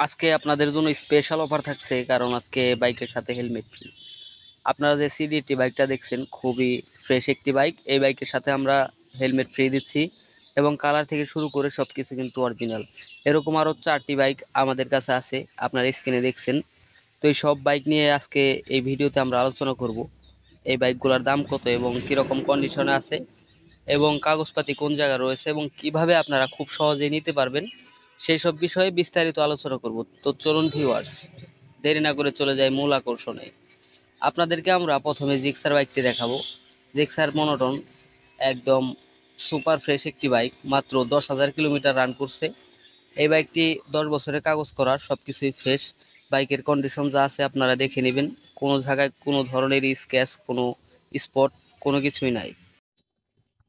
আজকে আপনাদের জন্য স্পেশাল অফার থাকছে, কারণ আজকে বাইকের সাথে হেলমেট ফ্রি। আপনারা যে সিডিটি বাইকটা দেখছেন খুবই ফ্রেশ একটি বাইক। এই বাইকের সাথে আমরা হেলমেট ফ্রি দিচ্ছি এবং কালার থেকে শুরু করে সব কিছু কিন্তু অরিজিনাল। এরকম আরও 4টি বাইক আমাদের কাছে আছে, আপনারা স্ক্রিনে দেখছেন। তো এই সব বাইক নিয়ে আজকে এই ভিডিওতে আমরা আলোচনা করব। এই বাইকগুলোর দাম কত এবং কীরকম কন্ডিশনে আছে এবং কাগজপাতি কোন জায়গায় রয়েছে এবং কিভাবে আপনারা খুব সহজেই নিতে পারবেন, সেই সব বিষয়ে বিস্তারিত আলোচনা করব। তো চলুন ভিউয়ার্স, দেরি না করে চলে যাই মূল আকর্ষণে। আপনাদেরকে আমরা প্রথমে জিক্সার বাইকটি দেখাবো। জিক্সার মনোটন, একদম সুপার ফ্রেশ একটি বাইক, মাত্র 10,000 কিলোমিটার রান করছে। এই বাইকটি 10 বছরের কাগজ করার, সব কিছুই ফ্রেশ। বাইকের কন্ডিশন যা আছে আপনারা দেখে নেবেন, কোনো জায়গায় কোনো ধরনের স্ক্র্যাচ, কোনো স্পট, কোনো কিছুই নাই।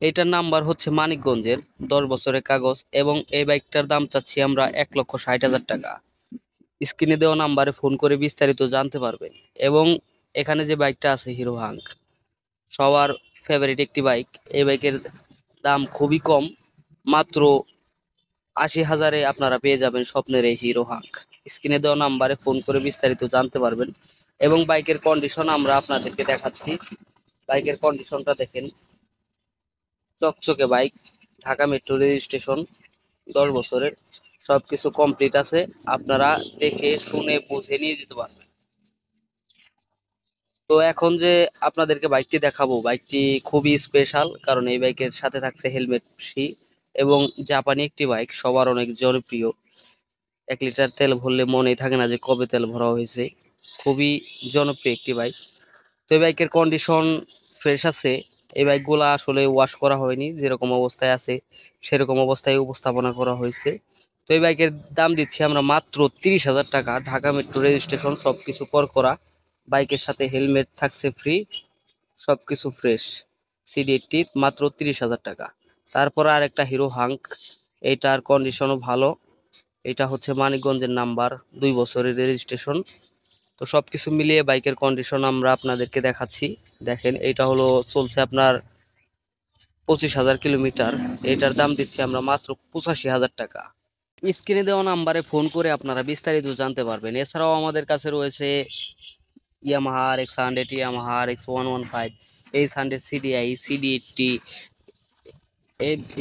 এইটার নাম্বার হচ্ছে মানিকগঞ্জের, 10 বছরের কাগজ এবং এই বাইকটার দাম চাচ্ছি আমরা 1,60,000 টাকা। স্ক্রিনে দেওয়া নাম্বারে ফোন করে বিস্তারিত জানতে পারবেন। এবং এখানে যে বাইকটা আছে হিরো হাঙ্ক, সবার ফেভারিট একটি বাইক। এই বাইকের দাম খুবই কম, মাত্র 80,000-এ আপনারা পেয়ে যাবেন স্বপ্নের এই হিরো হাঙ্ক। স্ক্রিনে দেওয়া নাম্বারে ফোন করে বিস্তারিত জানতে পারবেন এবং বাইকের কন্ডিশন আমরা আপনাদেরকে দেখাচ্ছি। বাইকের কন্ডিশনটা দেখেন, চকচকে বাইক, ঢাকা মেট্রো রেজিস্ট্রেশন, 10 বছরের, সব কিছু কমপ্লিট আছে। আপনারা দেখে শুনে বুঝে নিয়ে যেতে পারবেন। তো এখন যে আপনাদেরকে বাইকটি দেখাবো, বাইকটি খুবই স্পেশাল, কারণ এই বাইকের সাথে থাকছে হেলমেট ফ্রি এবং জাপানি একটি বাইক, সবার অনেক জনপ্রিয়। 1 লিটার তেল ভরলে মনেই থাকে না যে কবে তেল ভরা হয়েছে। খুবই জনপ্রিয় একটি বাইক। তো এই বাইকের কন্ডিশন ফ্রেশ আছে। এই বাইকগুলো আসলে ওয়াশ করা হয়নি, যেরকম অবস্থায় আছে সেরকম অবস্থায় উপস্থাপনা করা হয়েছে। তো এই বাইকের দাম দিচ্ছি আমরা মাত্র 30,000 টাকা, ঢাকা মেট্রো রেজিস্ট্রেশন, সব কিছু করা। বাইকের সাথে হেলমেট থাকছে ফ্রি, সব কিছু ফ্রেশ। সিডি80 মাত্র 30,000 টাকা। তারপর আর একটা হিরো হাঙ্ক, এইটার কন্ডিশনও ভালো। এটা হচ্ছে মানিকগঞ্জের নাম্বার, 2 বছরের রেজিস্ট্রেশন। তো সব কিছু মিলিয়ে বাইকের কন্ডিশন আমরা আপনাদেরকে দেখাচ্ছি। দেখেন, এটা হলো চলছে আপনার 25,000 কিলোমিটার। এটার দাম দিচ্ছি আমরা মাত্র 85,000 টাকা। স্ক্রিনে দেওয়া নাম্বারে ফোন করে আপনারা বিস্তারিত জানতে পারবেন। এছাড়াও আমাদের কাছে রয়েছে Yamaha RX100, Yamaha RX115, H CDI, CD,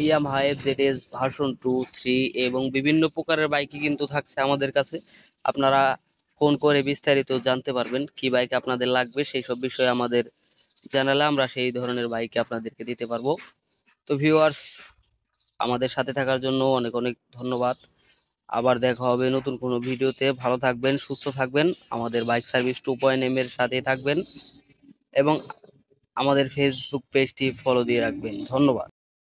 Yamaha FZS version 2, 3 এবং বিভিন্ন প্রকারের বাইকই কিন্তু থাকছে আমাদের কাছে। আপনারা ফোন করে বিস্তারিত জানতে পারবেন, কি বাইক আপনাদের লাগবে সেই সব বিষয়ে আমাদের জানালে আমরা সেই ধরনের বাইক আপনাদেরকে দিতে পারবো। তো ভিউয়ার্স, আমাদের সাথে থাকার জন্য অনেক অনেক ধন্যবাদ। আবার দেখা হবে নতুন কোনো ভিডিওতে। ভালো থাকবেন, সুস্থ থাকবেন, আমাদের বাইক সার্ভিস 2.m এর সাথে থাকবেন এবং আমাদের ফেসবুক পেজটি ফলো দিয়ে রাখবেন। ধন্যবাদ।